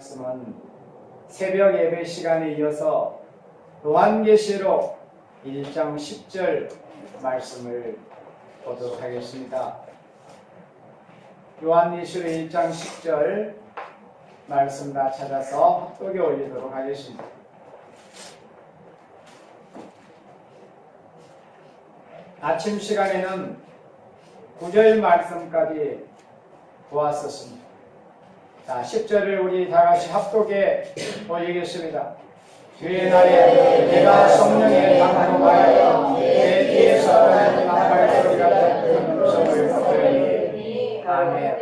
말씀은 새벽 예배 시간에 이어서 요한계시록 1장 10절 말씀을 보도록 하겠습니다. 요한계시록 1장 10절 말씀 다 찾아서 합독에 올리도록 하겠습니다. 아침 시간에는 9절 말씀까지 보았었습니다. 자, 10절을 우리 다같이 합독에 올리겠습니다. 주의 날에 내가 성령의 강도하여 내 뒤에서 나는 나팔소리 같은 음성을 들으니 아멘.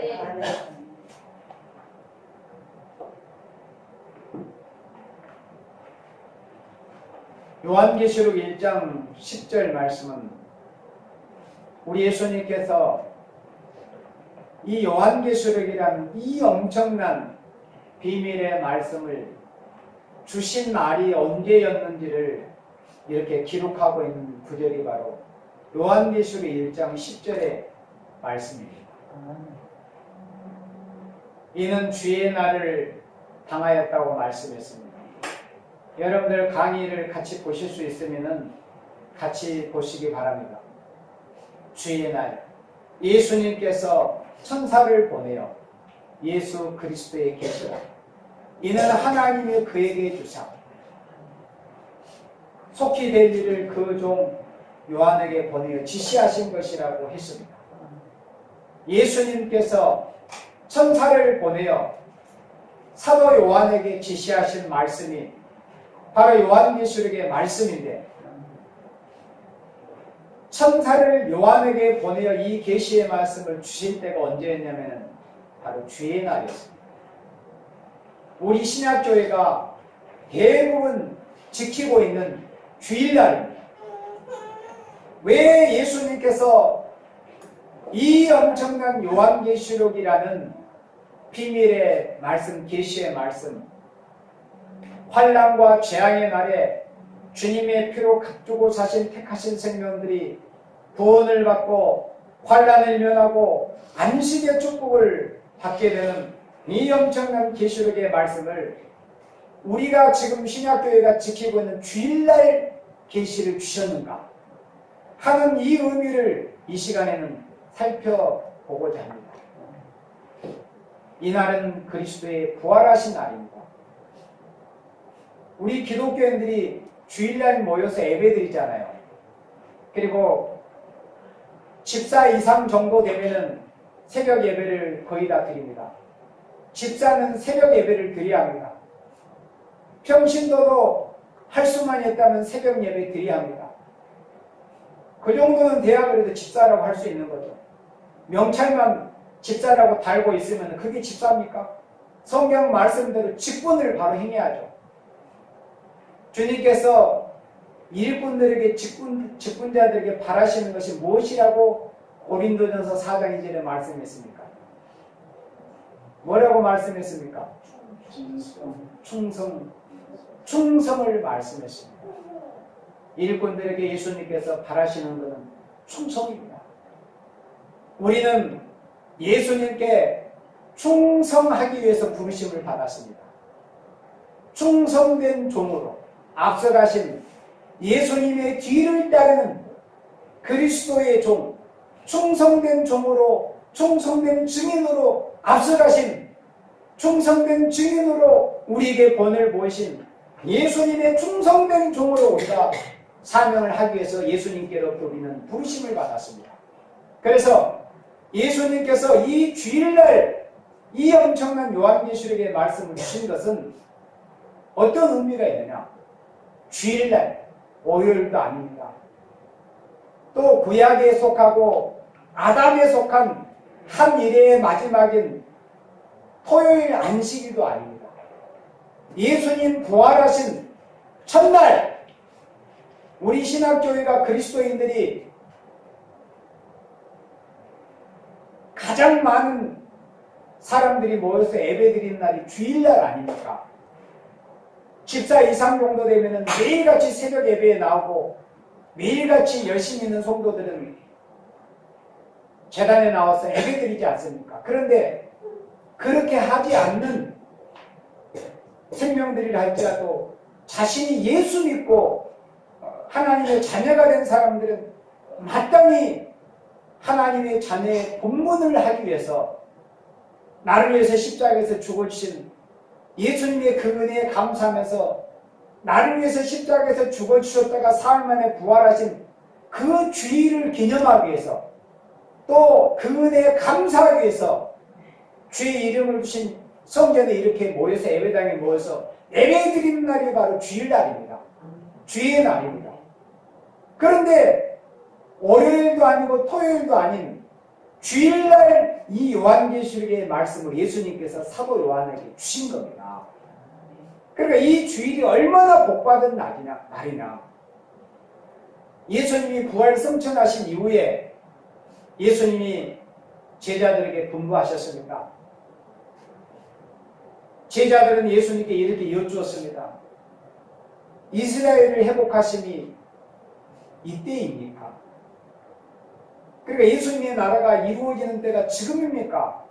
요한계시록 1장 10절 말씀은 우리 예수님께서 이 요한계시록이라는 이 엄청난 비밀의 말씀을 주신 날이 언제였는지를 이렇게 기록하고 있는 구절이 바로 요한계시록 1장 10절의 말씀입니다. 이는 주의 날을 당하였다고 말씀했습니다. 여러분들 강의를 같이 보실 수 있으면 같이 보시기 바랍니다. 주의 날, 예수님께서 천사를 보내어 예수 그리스도의 계시라 이는 하나님이 그에게 주사 속히 될 일을 그 종 요한에게 보내어 지시하신 것이라고 했습니다. 예수님께서 천사를 보내어 사도 요한에게 지시하신 말씀이 바로 요한계시록의 말씀인데, 천사를 요한에게 보내어 이 계시의 말씀을 주실 때가 언제였냐면 바로 주의 날이었습니다. 우리 신약교회가 대부분 지키고 있는 주일날입니다. 왜 예수님께서 이 엄청난 요한계시록이라는 비밀의 말씀, 계시의 말씀, 환난과 재앙의 날에 주님의 피로 값주고 사신 택하신 생명들이 구원을 받고 환난을 면하고 안식의 축복을 받게 되는 이 엄청난 계시록의 말씀을 우리가 지금 신약교회가 지키고 있는 주일날 계시를 주셨는가 하는 이 의미를 이 시간에는 살펴보고자 합니다. 이 날은 그리스도의 부활하신 날입니다. 우리 기독교인들이 주일날 모여서 예배드리잖아요. 그리고 집사 이상 정도 되면은 새벽 예배를 거의 다 드립니다. 집사는 새벽 예배를 드려야 합니다. 평신도도 할 수만 있다면 새벽 예배 드려야 합니다. 그 정도는 돼야 그래도 집사라고 할 수 있는 거죠. 명찰만 집사라고 달고 있으면 그게 집사입니까? 성경 말씀대로 직분을 바로 행해야죠. 주님께서 일꾼들에게 직분자들에게 바라시는 것이 무엇이라고 고린도전서 4장 2절에 말씀했습니까? 뭐라고 말씀했습니까? 충성을 말씀했습니다. 일꾼들에게 예수님께서 바라시는 것은 충성입니다. 우리는 예수님께 충성하기 위해서 부르심을 받았습니다. 충성된 종으로 앞서가신 예수님의 뒤를 따르는 그리스도의 종, 충성된 종으로, 충성된 증인으로 앞서가신 충성된 증인으로 우리에게 본을 보이신 예수님의 충성된 종으로 우리가 사명을 하기 위해서 예수님께로부터 우리는 부르심을 받았습니다. 그래서 예수님께서 이 주일날 이 엄청난 요한계시록의 말씀을 주신 것은 어떤 의미가 있느냐? 주일날, 오일도 아닙니다. 또 구약에 속하고 아담에 속한 한 일의 마지막인 토요일 안식일도 아닙니다. 예수님 부활하신 첫날, 우리 신학교회가 그리스도인들이 가장 많은 사람들이 모여서 예배드리는 날이 주일날 아닙니까? 집사 이상 정도 되면 매일같이 새벽 예배에 나오고 매일같이 열심히 있는 성도들은 제단에 나와서 예배드리지 않습니까? 그런데 그렇게 하지 않는 생명들이라 할지라도 자신이 예수 믿고 하나님의 자녀가 된 사람들은 마땅히 하나님의 자녀의 본분을 하기 위해서 나를 위해서 십자가에서 죽어주신 예수님의 그 은혜에 감사하면서 나를 위해서 십자가에서 죽어주셨다가 사흘 만에 부활하신 그 주의를 기념하기 위해서 또 그 은혜에 감사하기 위해서 주의 이름을 주신 성전에 이렇게 모여서 예배당에 모여서 예배 드리는 날이 바로 주일날입니다. 주의 날입니다. 그런데 월요일도 아니고 토요일도 아닌 주일날 이 요한계시록의 말씀을 예수님께서 사도 요한에게 주신 겁니다. 그러니까 이 주일이 얼마나 복받은 날이냐. 예수님이 부활 승천하신 이후에 예수님이 제자들에게 분부하셨습니다. 제자들은 예수님께 이렇게 여쭈었습니다. 이스라엘을 회복하심이 이때입니까? 그러니까 예수님의 나라가 이루어지는 때가 지금입니까?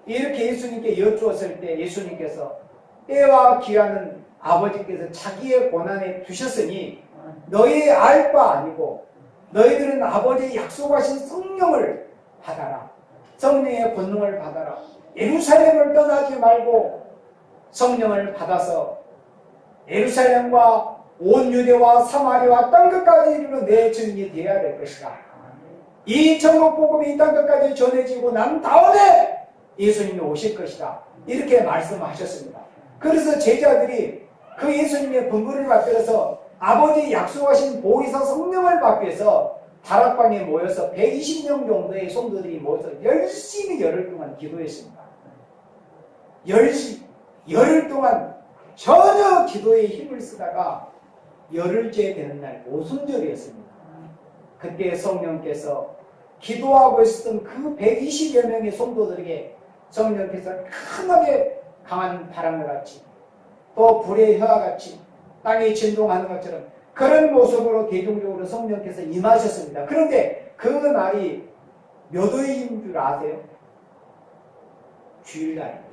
이렇게 예수님께 여쭈었을 때 예수님께서 때와 기한은 아버지께서 자기의 권한에 두셨으니 너희 알 바 아니고 너희들은 아버지의 약속하신 성령을 받아라. 성령의 권능을 받아라. 예루살렘을 떠나지 말고 성령을 받아서 예루살렘과 온 유대와 사마리아와 땅끝까지 이르러 내 증인이 되어야 될 것이다. 이 천국 복음이 이 땅끝까지 전해지고 난 다음에 예수님이 오실 것이다. 이렇게 말씀하셨습니다. 그래서 제자들이 그 예수님의 분부를 받들어서 아버지 약속하신 보혜사 성령을 받기 위해서 다락방에 모여서 120명 정도의 성도들이 모여서 열심히 열흘 동안 기도했습니다. 열흘 동안 전혀 기도에 힘을 쓰다가 열흘째 되는 날 오순절이었습니다. 그때 성령께서 기도하고 있었던 그 120여 명의 성도들에게 성령께서 크게 강한 바람과 같이 또 불의 혀와 같이 땅이 진동하는 것처럼 그런 모습으로 대중적으로 성령께서 임하셨습니다. 그런데 그 날이 몇 호인 줄 아세요? 주일날입니다.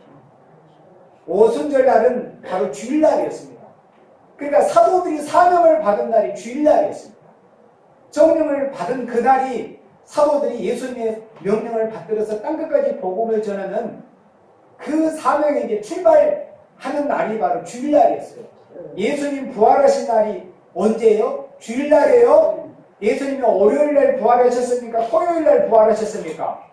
오순절 날은 바로 주일날이었습니다. 그러니까 사도들이 사명을 받은 날이 주일날이었습니다. 성령을 받은 그 날이 사도들이 예수님의 명령을 받들어서 땅끝까지 복음을 전하는 그 사명에 이제 출발하는 날이 바로 주일날이었어요. 예수님 부활하신 날이 언제예요? 주일날이에요? 예수님이 월요일날 부활하셨습니까? 토요일날 부활하셨습니까?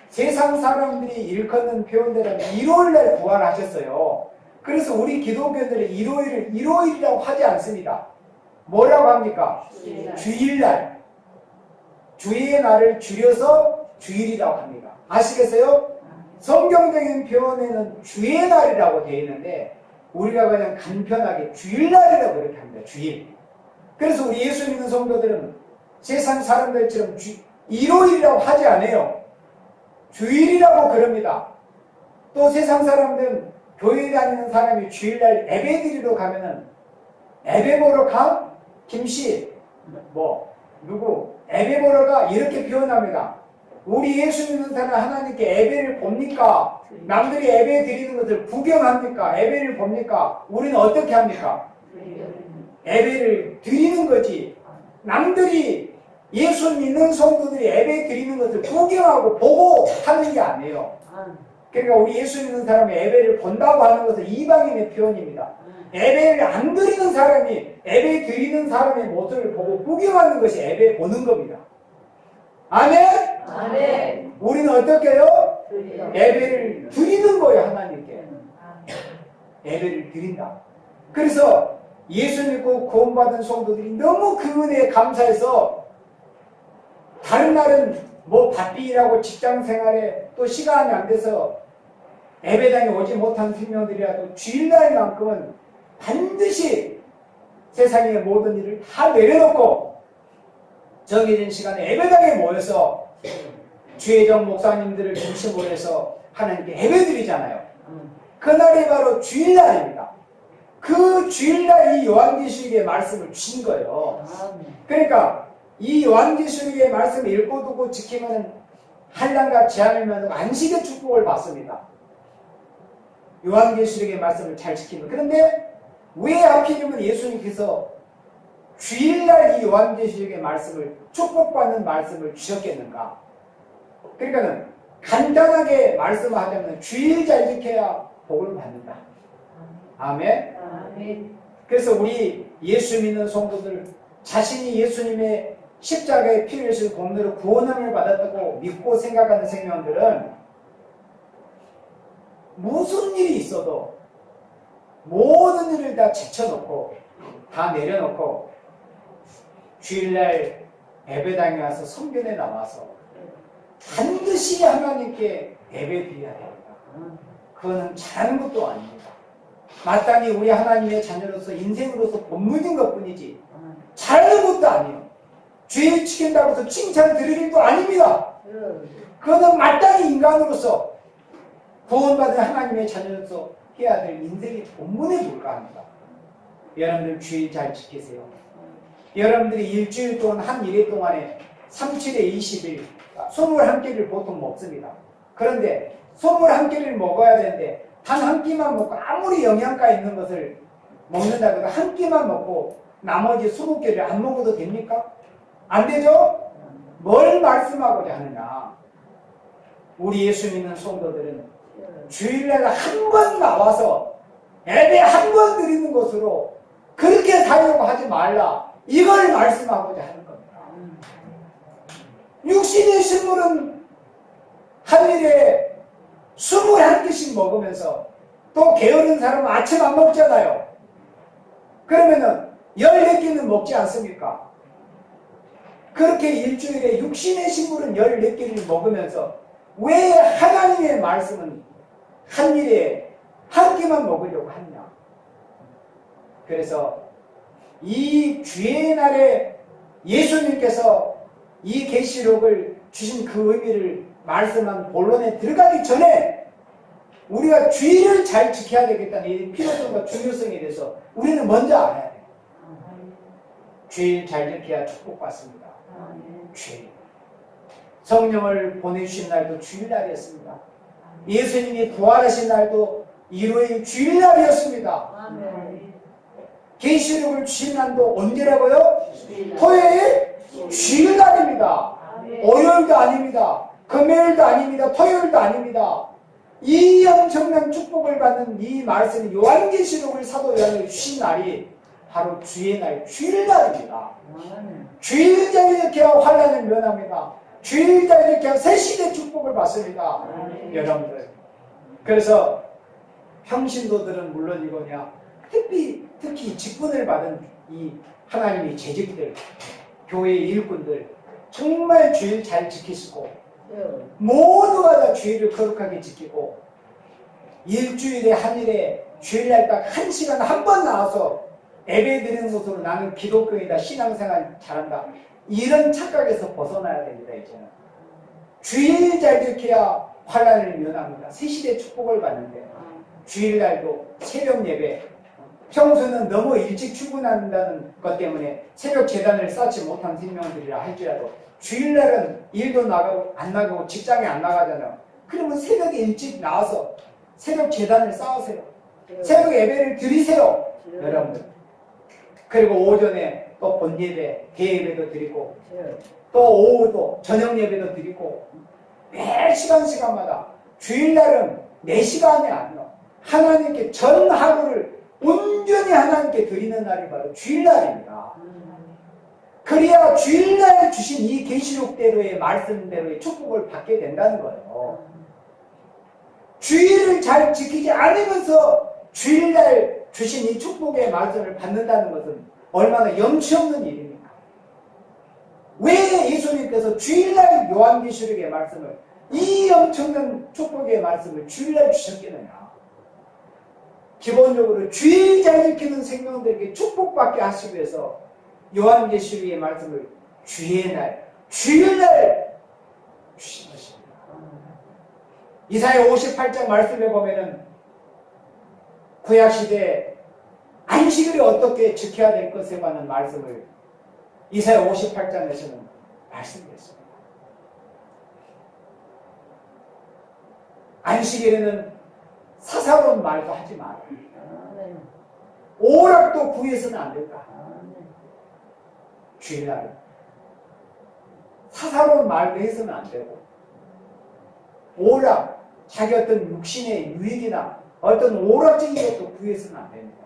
세상 사람들이 일컫는 표현대로 일요일날 부활하셨어요. 그래서 우리 기독교인들은 일요일이라고 하지 않습니다. 뭐라고 합니까? 주일날. 주의 날을 줄여서 주일이라고 합니다. 아시겠어요? 성경적인 표현에는 주의 날이라고 되어 있는데 우리가 그냥 간편하게 주일날이라고 그렇게 합니다. 주일. 그래서 우리 예수 믿는 성도들은 세상 사람들처럼 일요일이라고 하지 않아요. 주일이라고 그럽니다. 또 세상 사람들은 교회 다니는 사람이 주일날 예배 드리러 가면은 예배 보러 가? 김씨 누구 예배 보러 가? 이렇게 표현합니다. 우리 예수 믿는 사람 하나님께 예배를 봅니까? 남들이 예배 드리는 것을 구경합니까? 예배를 봅니까? 우리는 어떻게 합니까? 예배를 드리는 거지. 남들이 예수 믿는 성도들이 예배 드리는 것을 구경하고 보고 하는 게 아니에요. 그러니까 우리 예수 믿는 사람이 예배를 본다고 하는 것은 이방인의 표현입니다. 예배를 안 드리는 사람이 예배 드리는 사람의 모습을 보고 구경하는 것이 예배 보는 겁니다. 아멘? 아멘. 우리는 어떻게 해요? 예배를 드리는 거예요, 하나님께. 예배를 드린다. 그래서 예수 믿고 구원받은 성도들이 너무 그 은혜에 감사해서 다른 날은 바삐라고 직장 생활에 또 시간이 안 돼서 예배당에 오지 못한 생명들이라도 주일날만큼은 반드시 세상의 모든 일을 다 내려놓고 정해진 시간에 예배당에 모여서 주혜정 목사님들을 중심으로 해서 하나님께 예배드리잖아요. 그날이 바로 주일날입니다. 그 주일날 이 요한계시록의 말씀을 주신 거예요. 그러니까 이 요한계시록의 말씀을 읽고 듣고 지키면 한량과 재앙을 면하고 안식의 축복을 받습니다. 요한계시록의 말씀을 잘 지키는. 그런데 왜 하필이면 예수님께서 주일날 이 요한계시록의 말씀을 축복받는 말씀을 주셨겠는가? 그러니까는 간단하게 말씀하자면 주일 잘 지켜야 복을 받는다. 아멘. 아멘. 그래서 우리 예수 믿는 성도들 자신이 예수님의 십자가의 피를 흘리신 공로로 구원함을 받았다고 믿고 생각하는 생명들은 무슨 일이 있어도 모든 일을 다 제쳐놓고 다 내려놓고 주일날 예배당에 와서 성전에 나와서 반드시 하나님께 예배 드려야 됩니다. 그거는 잘하는 것도 아닙니다. 마땅히 우리 하나님의 자녀로서 인생으로서 본문인 것뿐이지 잘하는 것도 아니에요. 주일 지킨다고 해서 칭찬 드릴 일도 아닙니다. 그거는 마땅히 인간으로서 구원받은 하나님의 자녀로서 해야 될 인생의 본문에 불과합니다. 여러분들 주일 잘 지키세요. 여러분들이 일주일 동안 한 일회 동안에 37에 20일 21끼를 보통 먹습니다. 그런데 21끼를 먹어야 되는데 단 한 끼만 먹고 아무리 영양가 있는 것을 먹는다고 해도 한 끼만 먹고 나머지 20끼를 안 먹어도 됩니까? 안 되죠? 뭘 말씀하고자 하느냐? 우리 예수 믿는 성도들은 주일날 한 번 나와서 예배 한 번 드리는 것으로 그렇게 살려고 하지 말라. 이걸 말씀하고자 하는 겁니다. 육신의 식물은 한 일에 21끼씩 먹으면서 또 게으른 사람은 아침 안 먹잖아요. 그러면은 14끼는 먹지 않습니까? 그렇게 일주일에 육신의 식물은 14끼를 먹으면서 왜 하나님의 말씀은 한 일에 한 끼만 먹으려고 하느냐? 그래서 이 주의 날에 예수님께서 이 계시록을 주신 그 의미를 말씀한 본론에 들어가기 전에 우리가 주의를 잘 지켜야 되겠다는 이 필요성과 중요성에 대해서 우리는 먼저 알아야 돼요. 주의를 잘 지켜야 축복받습니다. 주일. 성령을 보내주신 날도 주일날이었습니다. 예수님이 부활하신 날도 일요일 주일날이었습니다. 계시록을 주신 날도 언제라고요? 토요일 주일날입니다. 월요일도 아닙니다. 금요일도 아닙니다. 토요일도 아닙니다. 이 엄청난 축복을 받는 이 말씀 요한계시록을 사도 요한이 주신 날이 바로 주의 날 주일날입니다. 주일날 이렇게 환난을 면합니다. 주일날 이렇게 새시대 축복을 받습니다. 여러분들. 그래서 평신도들은 물론이거냐 특히 직분을 받은 이 하나님의 재직들 교회의 일꾼들 정말 주일 잘 지키시고 모두가 다 주일을 거룩하게 지키고 일주일에 한 일에 주일날 딱 1시간 한 번 나와서 예배 드리는 것으로 나는 기독교이다 신앙생활 잘한다 이런 착각에서 벗어나야 됩니다. 이제는 주일 잘 지켜야 환난을 면합니다. 새시대 축복을 받는데 주일날도 새벽 예배 평소는 너무 일찍 출근한다는 것 때문에 새벽 제단을 쌓지 못한 생명들이라 할지라도 주일날은 일도 나가고 안 나가고 직장에 안 나가잖아요. 그러면 새벽에 일찍 나와서 새벽 제단을 쌓으세요. 새벽 예배를 드리세요. 여러분들. 그리고 오전에 또 본예배, 대예배도 드리고 또 오후도 저녁 예배도 드리고 매 시간마다 주일날은 4시간이 아니요. 하나님께 전 하루를 온전히 하나님께 드리는 날이 바로 주일날입니다. 그래야 주일날 주신 이 계시록대로의 말씀대로의 축복을 받게 된다는 거예요. 주일을 잘 지키지 않으면서 주일날 주신 이 축복의 말씀을 받는다는 것은 얼마나 염치 없는 일입니까? 왜 예수님께서 주일날 요한계시록의 말씀을 이 엄청난 축복의 말씀을 주일날 주셨겠느냐? 기본적으로 주일 잘 지키는 생명들에게 축복받게 하시기 위해서 요한계시록의 말씀을 주의 날, 주일날 주신 것입니다. 이사야 58장 말씀에 보면은 구약시대 안식일을 어떻게 지켜야 될 것에 관한 말씀을 이사야 58장에서는 말씀드렸습니다. 안식일에는 사사로운 말도 하지 마라. 오락도 구해서는 안 된다. 주일날은 사사로운 말도 해서는 안 되고, 오락, 자기 어떤 육신의 유익이나 어떤 오락적인 것도 구해서는 안 됩니다.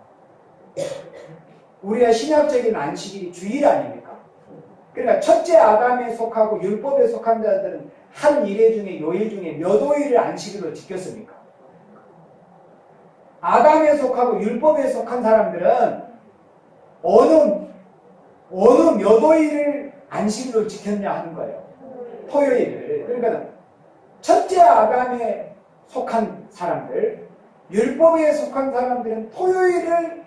우리가 신약적인 안식일이 주일 아닙니까? 그러니까 첫째 아담에 속하고 율법에 속한 자들은 한 일회 중에 요일 중에 몇 호일을 안식일로 지켰습니까? 아담에 속하고 율법에 속한 사람들은 어느 몇 호일을 안식일로 지켰냐 하는 거예요. 토요일을. 그러니까 첫째 아담에 속한 사람들, 율법에 속한 사람들은 토요일을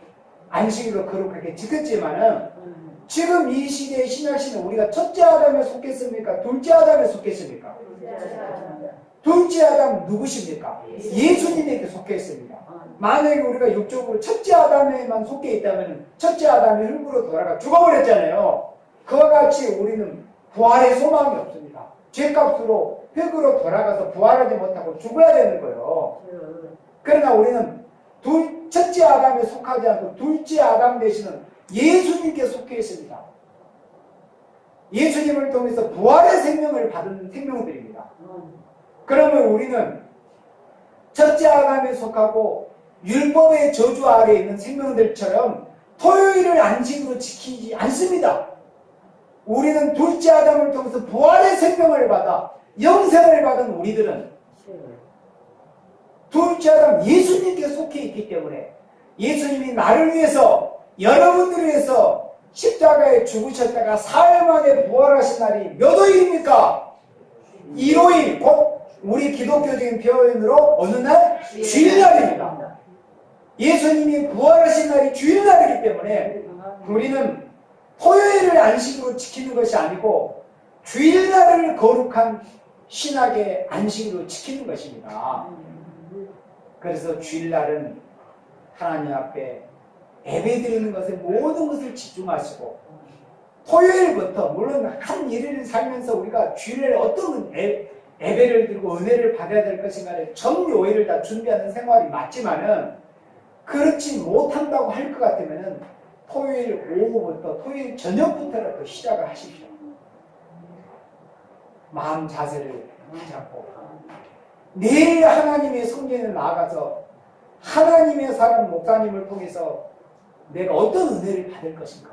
안식일로 거룩하게 지켰지만은 지금 이 시대의 신약시는 우리가 첫째 아담에 속했습니까? 둘째 아담에 속했습니까? 둘째 아담 누구십니까? 예수님에게 속해 있습니다. 만약에 우리가 육적으로 첫째 아담에만 속해 있다면 첫째 아담이 흙으로 돌아가 죽어버렸잖아요. 그와 같이 우리는 부활의 소망이 없습니다. 죄값으로 흙으로 돌아가서 부활하지 못하고 죽어야 되는 거예요. 그러나 우리는 첫째 아담에 속하지 않고 둘째 아담 대신은 예수님께 속해 있습니다. 예수님을 통해서 부활의 생명을 받은 생명들입니다. 그러면 우리는 첫째 아담에 속하고 율법의 저주 아래에 있는 생명들처럼 토요일을 안식으로 지키지 않습니다. 우리는 둘째 아담을 통해서 부활의 생명을 받아 영생을 받은 우리들은 둘째 아담 예수님께 속해 있기 때문에 예수님이 나를 위해서 여러분들을 위해서 십자가에 죽으셨다가 사흘 만에 부활하신 날이 몇 호일입니까? 1호일, 곧 우리 기독교적인 표현으로 어느 날? 주일날입니다. 예수님이 부활하신 날이 주일날이기 때문에 우리는 토요일을 안식으로 지키는 것이 아니고 주일날을 거룩한 신학의 안식으로 지키는 것입니다. 그래서 주일날은 하나님 앞에 예배드리는 것에 모든 것을 집중하시고 토요일부터 물론 한 일을 살면서 우리가 주일에 어떤 예배를 드리고 은혜를 받아야 될 것인가를 전 요일을 다 준비하는 생활이 맞지만은 그렇지 못한다고 할 것 같으면은 토요일 오후부터 토요일 저녁부터라도 시작을 하십시오. 마음 자세를 잡고 내일 하나님의 성전에 나아가서 하나님의 사람 목사님을 통해서 내가 어떤 은혜를 받을 것인가,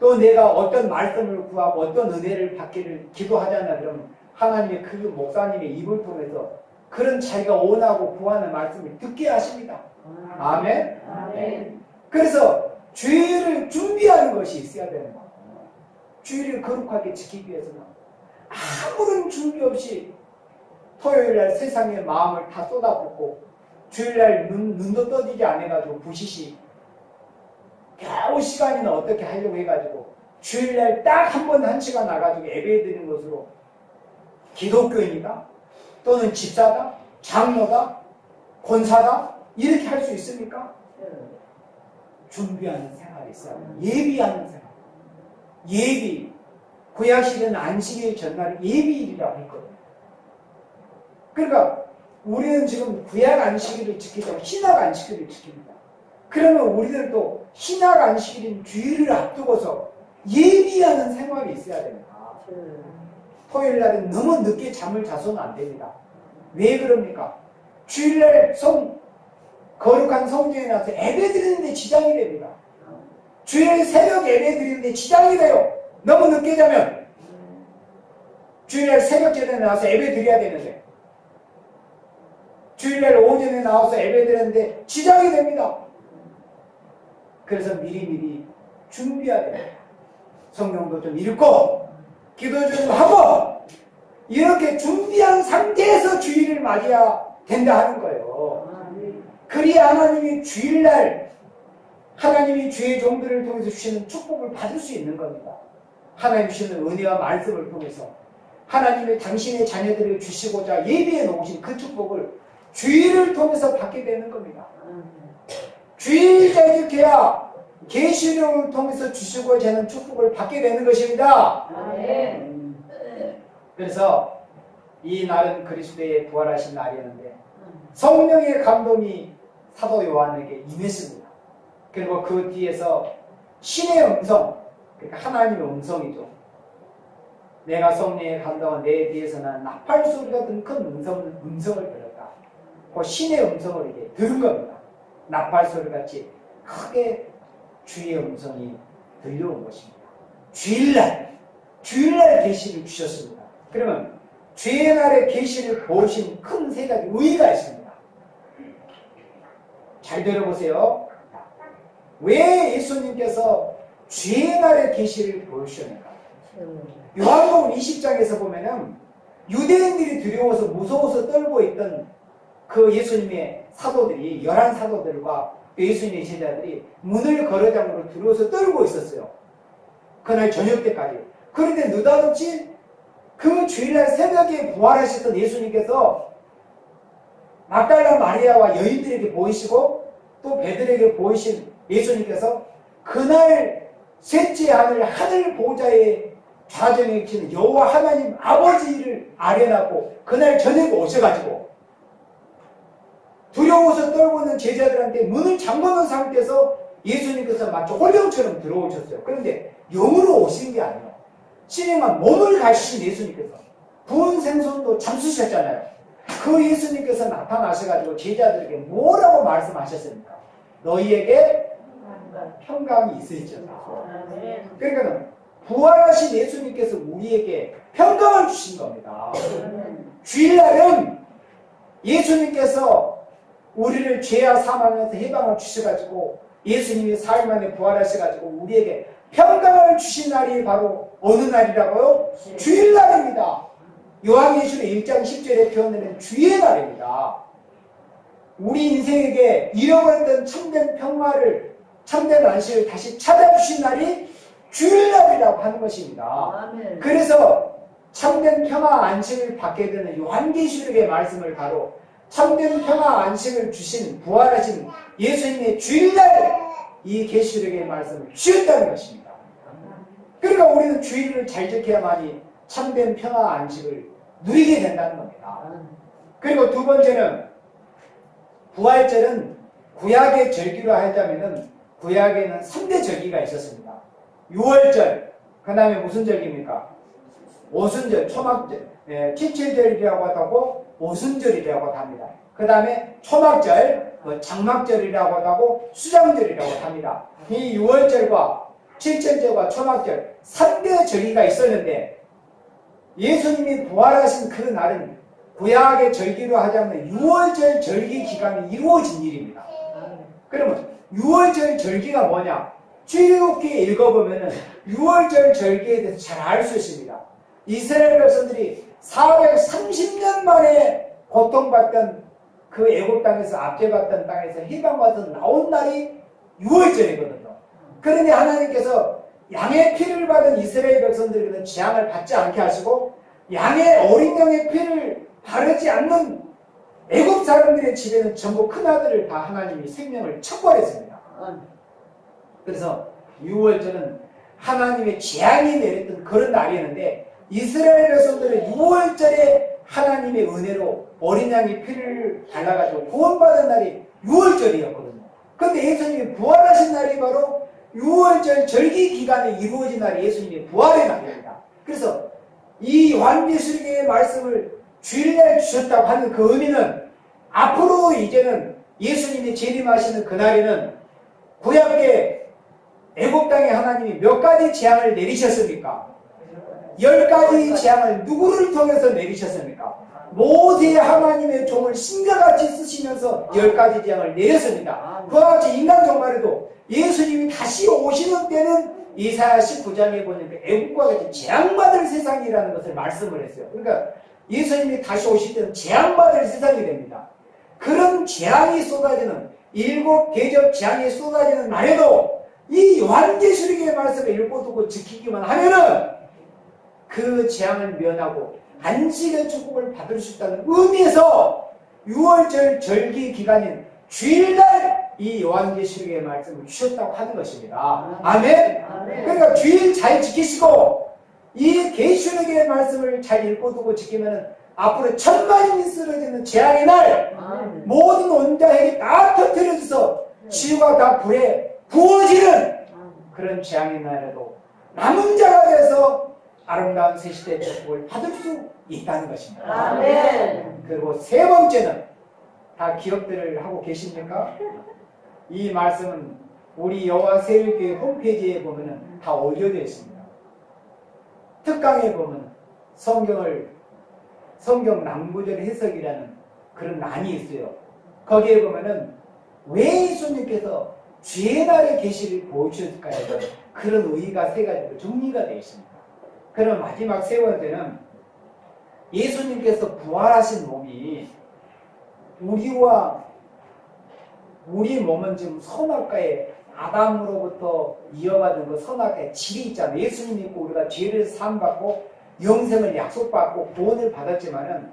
또 내가 어떤 말씀을 구하고 어떤 은혜를 받기를 기도하잖아. 그러면 하나님의 그 목사님의 입을 통해서 그런 자기가 원하고 구하는 말씀을 듣게 하십니다. 아멘. 아멘. 그래서 주일을 준비하는 것이 있어야 되는 거예요. 주일을 거룩하게 지키기 위해서는 아무런 준비 없이 토요일날 세상의 마음을 다 쏟아붓고 주일날 눈도 떠지지 않아가지고 부시시 겨우 시간이나 어떻게 하려고 해가지고 주일날 딱 한 번 1시간 나가지고 예배드리는 것으로 기독교인이다 또는 집사다 장로다 권사다 이렇게 할 수 있습니까? 준비하는 생활이 있어요. 예비하는 생활. 예비. 구약시대는 안식일 전날이 예비일이라고 했거든요. 그러니까 우리는 지금 구약 안식일을 지키자고 신약 안식일을 지킵니다. 그러면 우리들도 신약 안식일인 주일을 앞두고서 예비하는 생활이 있어야 됩니다. 토요일날은 너무 늦게 잠을 자서는 안 됩니다. 왜 그럽니까? 주일날 거룩한 성전에 나와서 예배 드리는데 지장이 됩니다. 주일 새벽 예배 드리는데 지장이 돼요. 너무 늦게 자면 주일날 새벽 예배에 나와서 예배 드려야 되는데 주일날 오전에 나와서 예배 드리는데 지장이 됩니다. 그래서 미리미리 준비해야 됩니다. 성경도 좀 읽고 기도 좀 하고 이렇게 준비한 상태에서 주일을 맞이해야 된다 하는 거예요. 그리야 하나님이 주일날 하나님이 주의 종들을 통해서 주시는 축복을 받을 수 있는 겁니다. 하나님 주시는 은혜와 말씀을 통해서 하나님이 당신의 자녀들을 주시고자 예비해 놓으신 그 축복을 주일을 통해서 받게 되는 겁니다. 주일 자격해야 계시록을 통해서 주시고자 하는 축복을 받게 되는 것입니다. 그래서 이 날은 그리스도의 부활하신 날이었는데 성령의 감동이 사도 요한에게 임했습니다. 그리고 그 뒤에서 신의 음성, 그러니까 하나님의 음성이죠. 내가 성령의 감동한 내 뒤에서는 나팔 소리 같은 큰 음성을 들었다. 그 신의 음성을 이렇게 들은 겁니다. 나팔 소리 같이 크게 주의 음성이 들려온 것입니다. 주일날 계시를 주셨습니다. 그러면 주의 날의 계시를 보신 큰 세 가지 의의가 있습니다. 잘 들어보세요. 왜 예수님께서 주의 날의 계시를 보여주셨는가? 요한복음 20장에서 보면은 유대인들이 두려워서 무서워서 떨고 있던 그 예수님의 사도들이 11사도들과 예수님의 제자들이 문을 걸어 잠그러 두려워서 떨고 있었어요. 그날 저녁 때까지. 그런데 느닷없이 그 주일날 새벽에 부활하셨던 예수님께서 막달라 마리아와 여인들에게 보이시고 또 베드로에게 보이신 예수님께서 그날 셋째 하늘 보좌에 좌정에 계시는 여호와 하나님 아버지를 아뢰나고 그날 저녁에 오셔가지고 두려워서 떨고 있는 제자들한테 문을 잠궈놓은 상태에서 예수님께서 마치 홀령처럼 들어오셨어요. 그런데 영으로 오신 게 아니에요. 신령한 몸을 가지신 예수님께서 부은 생선도 잠수셨잖아요. 그 예수님께서 나타나셔가지고 제자들에게 뭐라고 말씀하셨습니까? 너희에게 평강이 있으시죠. 그러니까 부활하신 예수님께서 우리에게 평강을 주신 겁니다. 주일날은 예수님께서 우리를 죄와 사망에서 해방을 주셔가지고 예수님이 4일 만에 부활하셔가지고 우리에게 평강을 주신 날이 바로 어느 날이라고요? 주일날입니다. 요한계시록 1장 10절에 표현되는 주의 날입니다. 우리 인생에게 잃어버렸던 참된 평화를, 참된 안식을 다시 찾아주신 날이 주일날이라고 하는 것입니다. 그래서 참된 평화 안식을 받게 되는 요한계시록의 말씀을 바로 참된 평화 안식을 주신 부활하신 예수님의 주일날 이 계시록의 말씀을 주셨다는 것입니다. 그러니까 우리는 주일을 잘 지켜야만이 참된 평화 안식을 누리게 된다는 겁니다. 그리고 두 번째는 부활절은 구약의 절기로 하자면은 구약에는 3대 절기가 있었습니다. 유월절, 그 다음에 무슨 절기입니까? 오순절, 초막절, 칠칠절이라고 하고 오순절이라고 합니다. 그 다음에 초막절, 장막절이라고 하고 수장절이라고 합니다. 이 유월절과 칠칠절과 초막절 3대 절기가 있었는데 예수님이 부활하신 그 날은 구약의 절기로 하자면 유월절 절기 기간이 이루어진 일입니다. 그러면 유월절 절기가 뭐냐? 출애굽기에 읽어보면 유월절 절기에 대해서 잘 알 수 있습니다. 이스라엘 백성들이 430년 만에 고통받던 그 애굽 땅에서 압제받던 땅에서 해방받아서 나온 날이 유월절이거든요. 그런데 하나님께서 양의 피를 받은 이스라엘 백성들에게는 재앙을 받지 않게 하시고 양의 어린 양의 피를 바르지 않는 애굽 사람들의 집에는 전부 큰 아들을 다 하나님이 생명을 척벌했습니다. 그래서 유월절은 하나님의 재앙이 내렸던 그런 날이었는데 이스라엘 백성들은 유월절에 하나님의 은혜로 어린 양의 피를 발라가지고 구원받은 날이 유월절이었거든요. 그런데 예수님이 부활하신 날이 바로 유월절 절기 기간에 이루어진 날이 예수님의 부활의 날입니다. 그래서 이 요한계시록의 말씀을 주일날 주셨다고 하는 그 의미는 앞으로 이제는 예수님이 재림하시는 그날에는 구약의 애굽 땅에 하나님이 몇 가지 재앙을 내리셨습니까? 10가지 재앙을 누구를 통해서 내리셨습니까? 모세 하나님의 종을 신과같이 쓰시면서 10가지 재앙을 내렸습니다. 그와 같이 인간 정말에도 예수님이 다시 오시는 때는 이사야 19장에 보니까 애국과 같이 재앙받을 세상이라는 것을 말씀을 했어요. 그러니까 예수님이 다시 오실 때는 재앙받을 세상이 됩니다. 그런 재앙이 쏟아지는 7 대접 재앙이 쏟아지는 날에도 이 요한계시록의 말씀을 읽고 듣고 지키기만 하면은 그 재앙을 면하고 안식의 축복을 받을 수 있다는 의미에서 6월절 절기 기간인 주일날 이 요한계시록의 말씀을 주셨다고 하는 것입니다. 아멘? 그러니까 주일 잘 지키시고 이 계시록의 말씀을 잘 읽고 두고 지키면 앞으로 천만인이 쓰러지는 재앙의 날 아멘. 모든 원자핵이 다 터뜨려져서 지구가 다 불에 구워지는 그런 재앙의 날에도 남은 자가 돼서 아름다운 새시대 축복을 받을 수 있다는 것입니다. 아멘. 그리고 세 번째는 다 기억들을 하고 계십니까? 이 말씀은 우리 여호와 세일교회 홈페이지에 보면은 다 올려져 있습니다. 특강에 보면 성경 낭구절 해석이라는 그런 난이 있어요. 거기에 보면은 왜 예수님께서 주의 날의 계시를 보여주실까요? 그런 의의가 세 가지로 정리가 되어 있습니다. 그럼 마지막 세 번째는 예수님께서 부활하신 몸이 우리 몸은 지금 선악과의 아담으로부터 이어받은 그 선악과의 질이 있잖아요. 예수님 믿고 우리가 죄를 사함받고 영생을 약속받고 구원을 받았지만은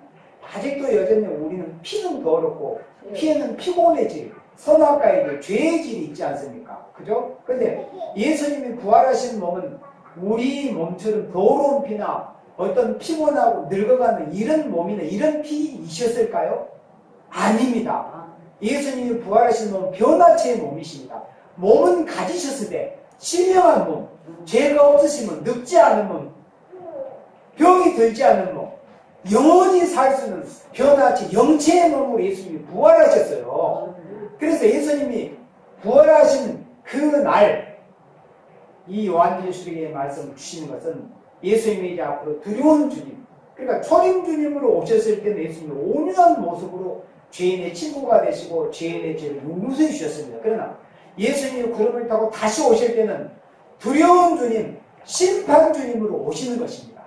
아직도 여전히 우리는 피는 더럽고 피에는 피곤의 질, 선악과의 죄의 질이 있지 않습니까? 그죠? 근데 예수님이 부활하신 몸은 우리 몸처럼 더러운 피나 어떤 피곤하고 늙어가는 이런 몸이나 이런 피이셨을까요? 아닙니다. 예수님이 부활하신 몸은 변화체의 몸이십니다. 몸은 가지셨을 때 신령한 몸, 죄가 없으신 몸, 늙지 않은 몸, 병이 들지 않은 몸, 영원히 살 수 있는 변화체 영체의 몸으로 예수님이 부활하셨어요. 그래서 예수님이 부활하신 그 날 이 요한계시록의 말씀을 주시는 것은 예수님이 이제 앞으로 두려운 주님, 그러니까 초림 주님으로 오셨을 때는 예수님이 온유한 모습으로 죄인의 친구가 되시고 죄인의 죄를 용서해 주셨습니다. 그러나 예수님이 구름을 타고 다시 오실 때는 두려운 주님, 심판 주님으로 오시는 것입니다.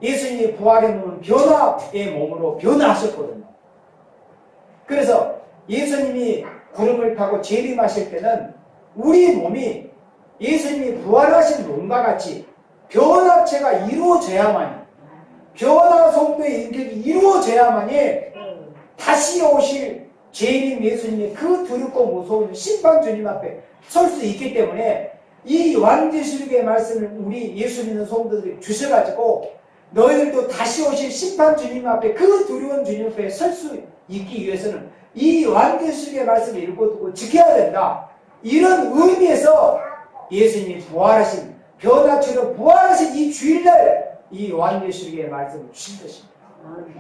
예수님이 부활의 몸은 변화의 몸으로 변화하셨거든요. 그래서 예수님이 구름을 타고 재림하실 때는 우리 몸이 예수님이 부활하신 몸과 같이 변화체가 이루어져야만이, 변화 속도의 인격이 이루어져야만이 다시 오실 재림 예수님의 그 두렵고 무서운 심판 주님 앞에 설 수 있기 때문에 이 요한계시록의 말씀을 우리 예수 믿는 성도들이 주셔가지고 너희들도 다시 오실 심판 주님 앞에 그 두려운 주님 앞에 설 수 있기 위해서는 이 요한계시록의 말씀을 읽고 듣고 지켜야 된다. 이런 의미에서 예수님이 부활하신 변화처럼 부활하신 이 주일날 이 요한계시록의 말씀을 주신 것입니다.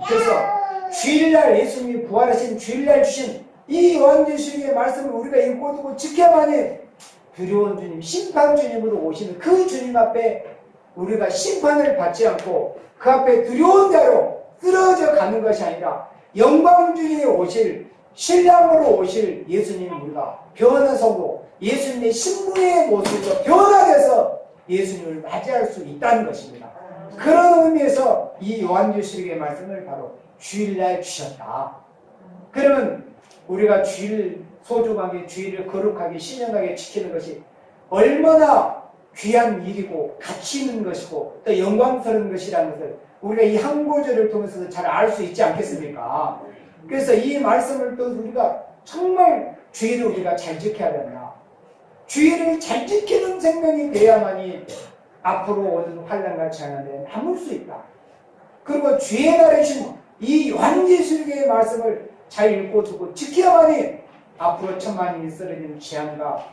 그래서 주일날 예수님이 부활하신 주일날 주신 이 요한계시록의 말씀을 우리가 읽고 듣고 지켜야만이 두려운 주님, 심판 주님으로 오시는 그 주님 앞에 우리가 심판을 받지 않고 그 앞에 두려운 대로 쓰러져 가는 것이 아니라 영광 중에 오실 신랑으로 오실 예수님 우리가 변한 성도, 예수님의 신부의 모습으로 변화돼서 예수님을 맞이할 수 있다는 것입니다. 그런 의미에서 이 요한계시록의 말씀을 바로 주일날 주셨다. 그러면 우리가 주일 소중하게 주일을 거룩하게 신령하게 지키는 것이 얼마나 귀한 일이고 가치 있는 것이고 또 영광스러운 것이라는 것을 우리가 이 한 구절을 통해서 잘 알 수 있지 않겠습니까? 그래서 이 말씀을 또 우리가 정말 주일을 우리가 잘 지켜야 된다. 주일을 잘 지키는 생명이 돼야만이 앞으로 오는 환난같이 하는데 남을 수 있다. 그리고 주의 날에 주신 이 요한계시록의 말씀을 잘 읽고 듣고 지켜야만이 앞으로 천만인이 쓰러지는 재앙과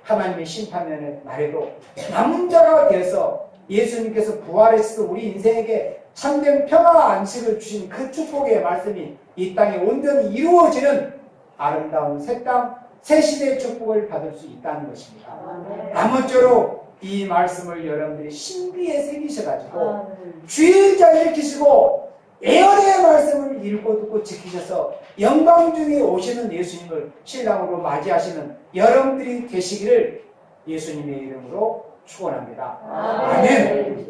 하나님의 심판의 날에도 남은 자가 돼서 예수님께서 부활했을 때 우리 인생에게 참된 평화와 안식을 주신 그 축복의 말씀이 이 땅에 온전히 이루어지는 아름다운 새 땅, 새 시대의 축복을 받을 수 있다는 것입니다. 아무쪼록 이 말씀을 여러분들이 신비에 새기셔가지고 주일 잘 지키시고 예언의 말씀을 읽고 듣고 지키셔서 영광 중에 오시는 예수님을 신랑으로 맞이하시는 여러분들이 되시기를 예수님의 이름으로 축원합니다. 아멘.